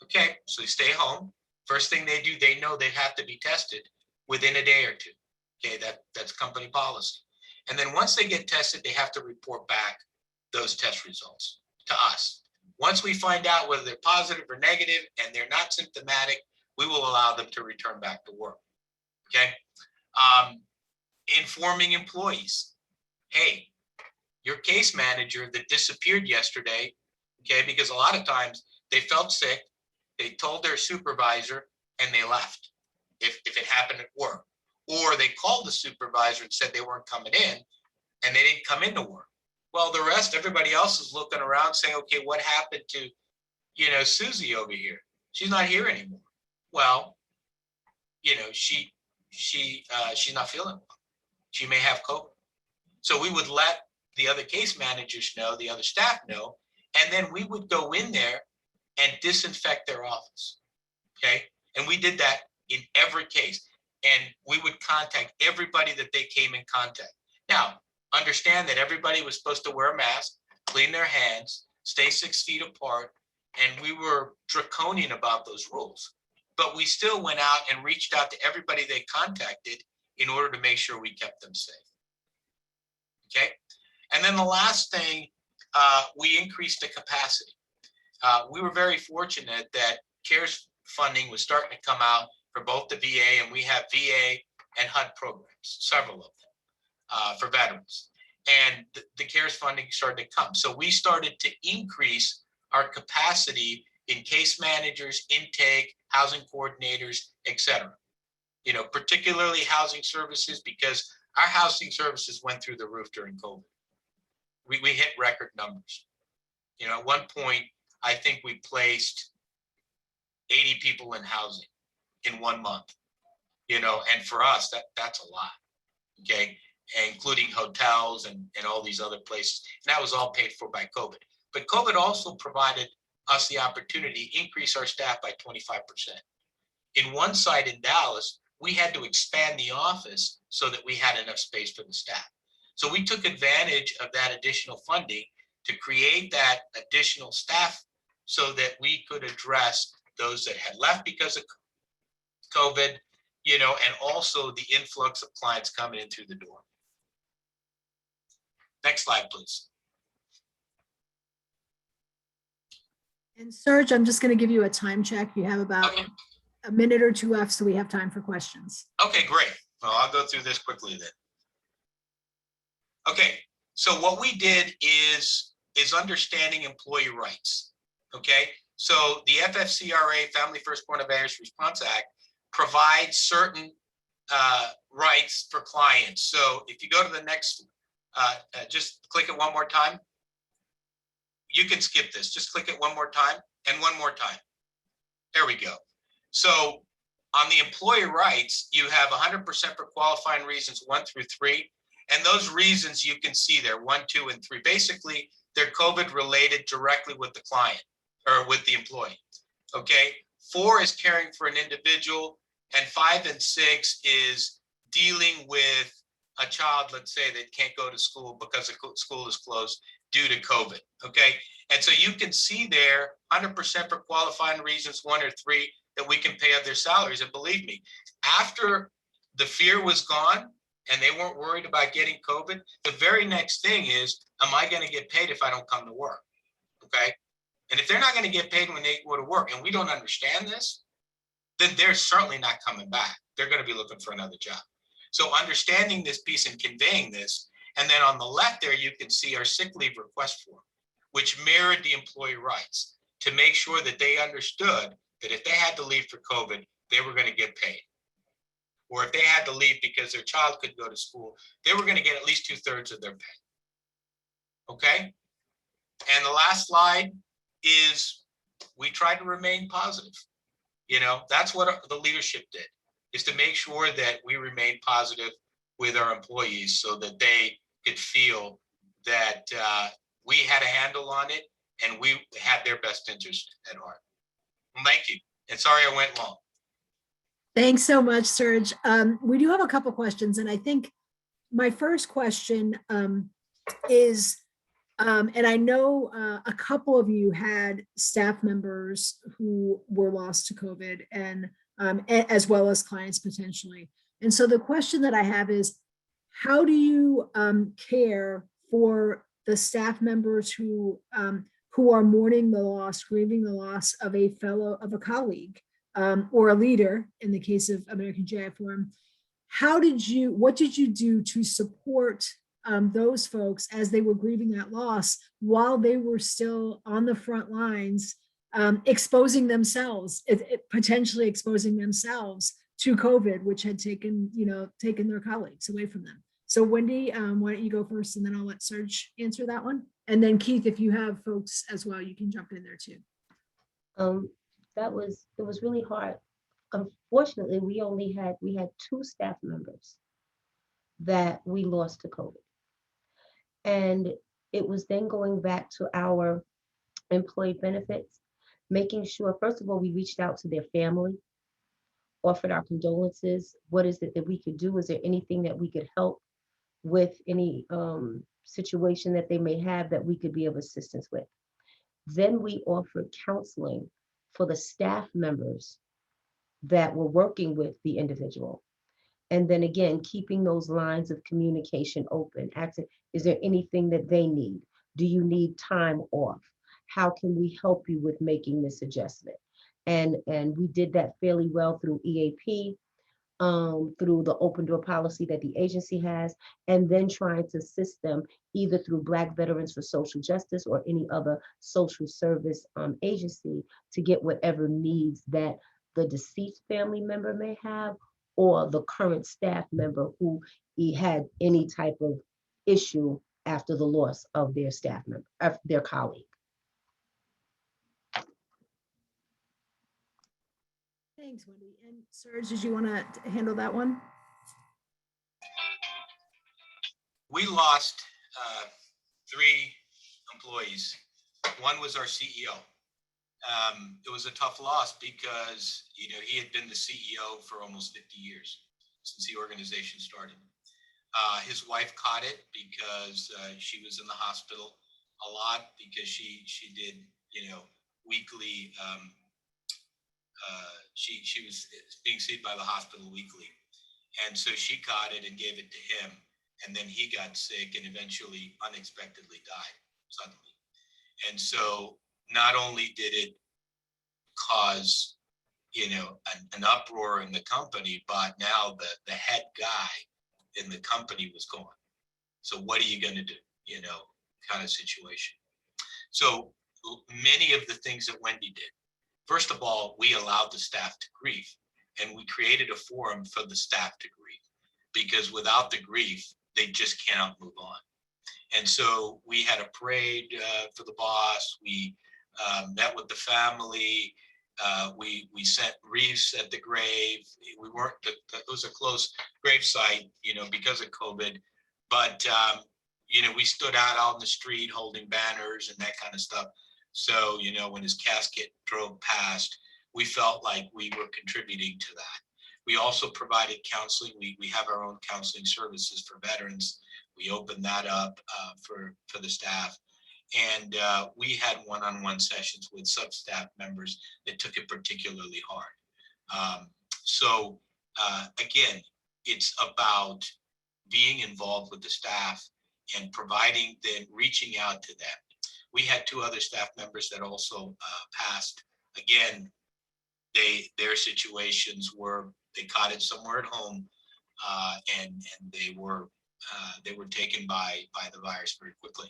Okay, so you stay home. First thing they do, they know they have to be tested within a day or two. Okay, that's company policy. And then once they get tested, they have to report back those test results to us. Once we find out whether they're positive or negative and they're not symptomatic, we will allow them to return back to work. Okay. Informing employees. Hey, your case manager that disappeared yesterday, okay, because a lot of times they felt sick, they told their supervisor and they left if it happened at work. Or they called the supervisor and said they weren't coming in and they didn't come into work. Well, everybody else is looking around saying, okay, what happened to, you know, Susie over here? She's not here anymore. Well, you know, she's not feeling well. She may have COVID. So we would let the other case managers know, the other staff know, and then we would go in there and disinfect their office. Okay. And we did that in every case. And we would contact everybody that they came in contact. Now, understand that everybody was supposed to wear a mask, clean their hands, stay 6 feet apart, and we were draconian about those rules. But we still went out and reached out to everybody they contacted in order to make sure we kept them safe. Okay? And then the last thing, we increased the capacity. We were very fortunate that CARES funding was starting to come out for both the VA, and we have VA and HUD programs, several of them for veterans. And the CARES funding started to come. So we started to increase our capacity in case managers, intake, housing coordinators, et cetera. You know, particularly housing services, because our housing services went through the roof during COVID. We hit record numbers. You know, at one point, I think we placed 80 people in housing in 1 month, you know, and for us, that's a lot, okay, including hotels and all these other places. And that was all paid for by COVID. But COVID also provided us the opportunity to increase our staff by 25%. In one site in Dallas, we had to expand the office so that we had enough space for the staff. So we took advantage of that additional funding to create that additional staff so that we could address those that had left because of COVID, you know, and also the influx of clients coming in through the door. Next slide, please. And Serge, I'm just going to give you a time check. You have about a minute or two left, so we have time for questions. Okay, great. Well, I'll go through this quickly then. Okay, so what we did is understanding employee rights. Okay, so the FFCRA, Family First Coronavirus Response Act, provides certain rights for clients. So if you go to the next, just click it one more time. You can skip this, just click it one more time and one more time. There we go. So on the employee rights, you have 100% for qualifying reasons 1 through 3. And those reasons you can see there, 1, 2, and 3. Basically, they're COVID related directly with the client or with the employee. Okay. 4 is caring for an individual, and 5 and 6 is dealing with a child, let's say, that can't go to school because the school is closed due to COVID, okay? And so you can see there 100% for qualifying reasons, 1 or 3, that we can pay out their salaries. And believe me, after the fear was gone and they weren't worried about getting COVID, the very next thing is, am I gonna get paid if I don't come to work, okay? And if they're not gonna get paid when they go to work and we don't understand this, then they're certainly not coming back. They're gonna be looking for another job. So understanding this piece and conveying this, and then on the left there, you can see our sick leave request form, which mirrored the employee rights to make sure that they understood that if they had to leave for COVID, they were gonna get paid. Or if they had to leave because their child couldn't go to school, they were gonna get at least 2/3 of their pay. Okay? And the last slide is we tried to remain positive. You know, that's what the leadership did, is to make sure that we remain positive with our employees so that they could feel that we had a handle on it and we had their best interest at heart. Well, thank you. And sorry I went long. Thanks so much, Serge. We do have a couple questions, and I think my first question is, and I know a couple of you had staff members who were lost to COVID, and as well as clients potentially. And so the question that I have is, how do you care for the staff members who are mourning the loss, grieving the loss of a colleague, or a leader in the case of American GI Forum? What did you do to support those folks as they were grieving that loss while they were still on the front lines, exposing themselves, potentially exposing themselves to COVID, which had taken their colleagues away from them? So Wendy, why don't you go first, and then I'll let Serge answer that one. And then Keith, if you have folks as well, you can jump in there too. It was really hard. Unfortunately, we had 2 staff members that we lost to COVID. And it was then going back to our employee benefits, making sure, first of all, we reached out to their family, offered our condolences. What is it that we could do? Is there anything that we could help with, any situation that they may have that we could be of assistance with? Then we offered counseling for the staff members that were working with the individual. And then again, keeping those lines of communication open, asking, is there anything that they need? Do you need time off? How can we help you with making this adjustment? And we did that fairly well through EAP, through the open door policy that the agency has, and then trying to assist them either through Black Veterans for Social Justice or any other social service agency to get whatever needs that the deceased family member may have, or the current staff member who had any type of issue after the loss of their staff member, of their colleague. Thanks, Wendy. And Serge, did you want to handle that one? We lost 3 employees. One was our CEO. It was a tough loss because, you know, he had been the CEO for almost 50 years since the organization started. His wife caught it because she was in the hospital a lot because she did, you know, weekly. She was being seen by the hospital weekly, and so she caught it and gave it to him, and then he got sick and eventually unexpectedly died suddenly. And so not only did it cause, you know, an uproar in the company, but now the head guy in the company was gone. So what are you going to do? You know, kind of situation. So many of the things that Wendy did. First of all, we allowed the staff to grieve, and we created a forum for the staff to grieve, because without the grief, they just cannot move on. And so we had a parade for the boss. We met with the family. We sent wreaths at the grave. We weren't, it was a close gravesite, you know, because of COVID. But, you know, we stood out on the street holding banners and that kind of stuff. So, you know, when his casket drove past, we felt like we were contributing to that. We also provided counseling. We have our own counseling services for veterans. We opened that up for the staff. And we had one-on-one sessions with sub-staff members that took it particularly hard. So again, it's about being involved with the staff and providing, then reaching out to them. We had 2 other staff members that also passed. Again, their situations were, they caught it somewhere at home, and they were taken by the virus very quickly.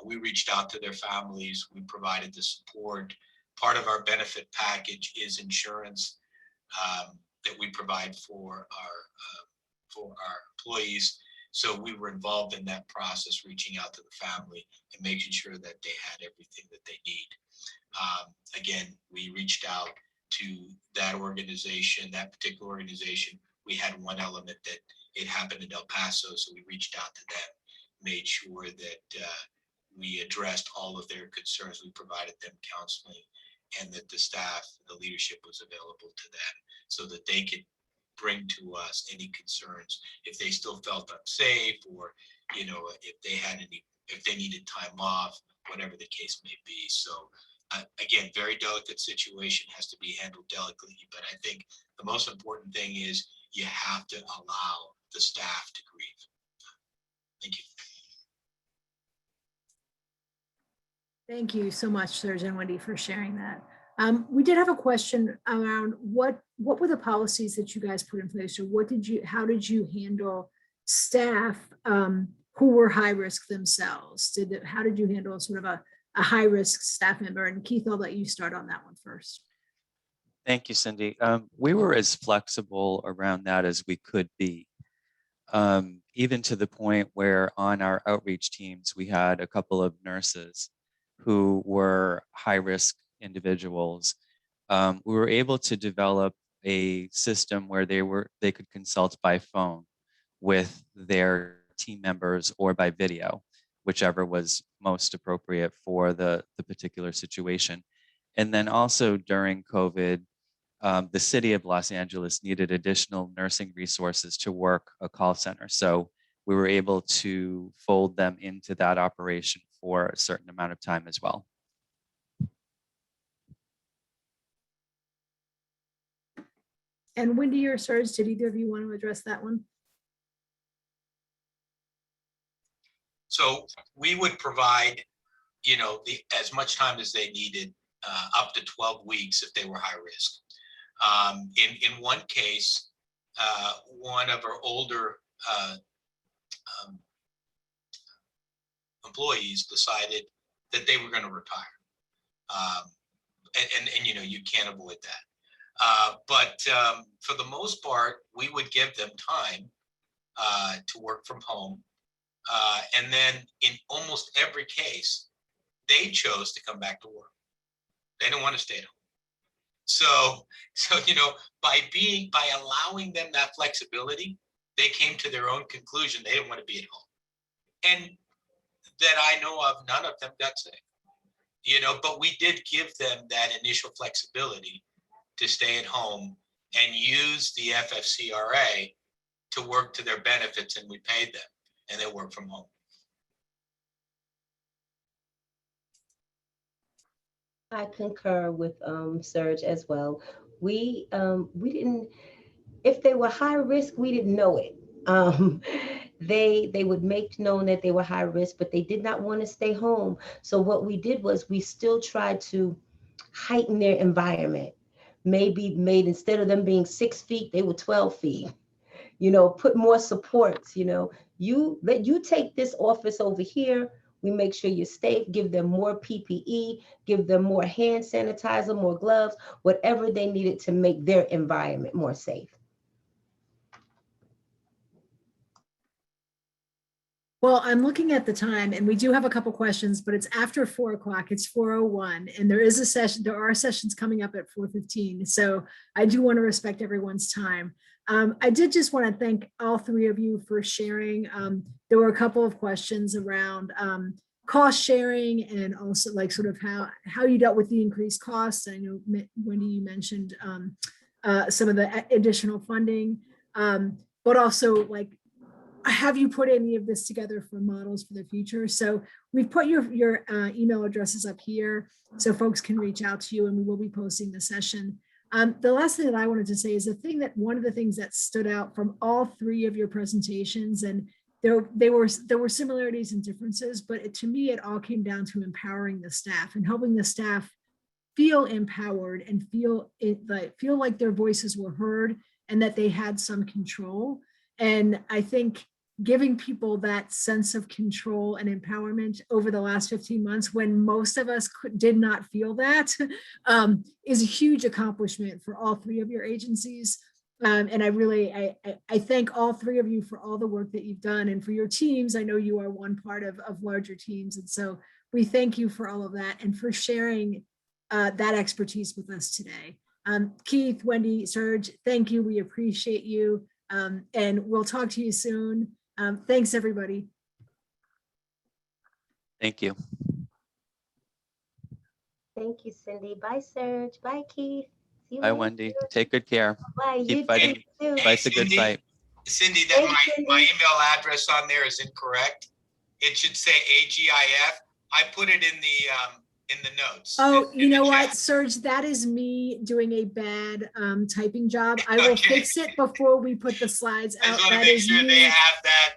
We reached out to their families. We provided the support. Part of our benefit package is insurance that we provide for our employees. So we were involved in that process, reaching out to the family and making sure that they had everything that they need. Again, we reached out to that organization, that particular organization. We had one element that it happened in El Paso, so we reached out to them, made sure that we addressed all of their concerns. We provided them counseling, and that the staff, the leadership was available to them so that they could bring to us any concerns if they still felt unsafe, or if they needed time off, whatever the case may be. So again, very delicate situation, has to be handled delicately, but I think the most important thing is you have to allow the staff to grieve. Thank you. Thank you so much, Serge and Wendy, for sharing that. We did have a question around what were the policies that you guys put in place, or how did you handle staff who were high risk themselves? How did you handle sort of a high risk staff member? And Keith, I'll let you start on that one first. Thank you, Cindy. We were as flexible around that as we could be, even to the point where on our outreach teams, we had a couple of nurses who were high-risk individuals. We were able to develop a system where they could consult by phone with their team members or by video, whichever was most appropriate for the particular situation. And then also during COVID, the city of Los Angeles needed additional nursing resources to work a call center. So we were able to fold them into that operation for a certain amount of time as well. And Wendy or Serge, did either of you want to address that one? So we would provide, as much time as they needed, up to 12 weeks if they were high risk. In one case, one of our older employees decided that they were going to retire, and you can't avoid that. But for the most part, we would give them time to work from home. And then in almost every case, they chose to come back to work. They didn't want to stay at home. So by allowing them that flexibility, they came to their own conclusion. They didn't want to be at home. And that I know of, none of them got sick. But we did give them that initial flexibility to stay at home and use the FFCRA to work to their benefits, and we paid them, and they work from home. I concur with Serge as well. We didn't, if they were high risk, we didn't know it. They would make known that they were high risk, but they did not want to stay home. So what we did was we still tried to heighten their environment. Maybe made, instead of them being 6 feet, they were 12 feet. Put more supports. You take this office over here. We make sure you're safe, give them more PPE, give them more hand sanitizer, more gloves, whatever they needed to make their environment more safe. Well, I'm looking at the time, and we do have a couple questions, but it's after 4 o'clock. It's 4:01, and there is a session. There are sessions coming up at 4:15. So I do want to respect everyone's time. I did just want to thank all 3 of you for sharing. There were a couple of questions around cost sharing, and also like sort of how you dealt with the increased costs. I know, Wendy, you mentioned some of the additional funding, but also like, have you put any of this together for models for the future? So we've put your email addresses up here so folks can reach out to you, and we will be posting the session. The last thing that I wanted to say is one of the things that stood out from all three of your presentations, and there were similarities and differences, but to me, it all came down to empowering the staff and helping the staff feel empowered and feel like their voices were heard and that they had some control. And I think giving people that sense of control and empowerment over the last 15 months, when most of us did not feel that, is a huge accomplishment for all three of your agencies. And I thank all three of you for all the work that you've done, and for your teams. I know you are one part of larger teams. And so we thank you for all of that and for sharing that expertise with us today. Keith, Wendy, Serge, thank you. We appreciate you. And we'll talk to you soon. Thanks, everybody. Thank you. Thank you, Cindy. Bye, Serge. Bye, Keith. See you Bye, later. Wendy. Take good care. Bye. Keep You fighting. too. Fight's a good Cindy. fight. Cindy, that Thanks, my Cindy. email address on there is incorrect. It should say AGIF. I put it in the notes. Oh, in you the know what, chat. Serge, that is me doing a bad typing job. I will Okay. fix it before we put the slides I out. just want to That make is sure they me. have that.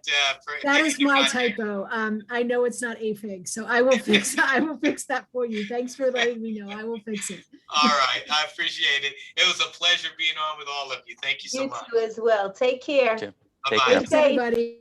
That is my contact. typo. I know it's not AFIG, so I will fix that for you. Thanks for letting me know. I will fix it. All right. I appreciate it. It was a pleasure being on with all of you. Thank you so You much. too as well. Take care. Take Bye-bye. care. Thanks, everybody.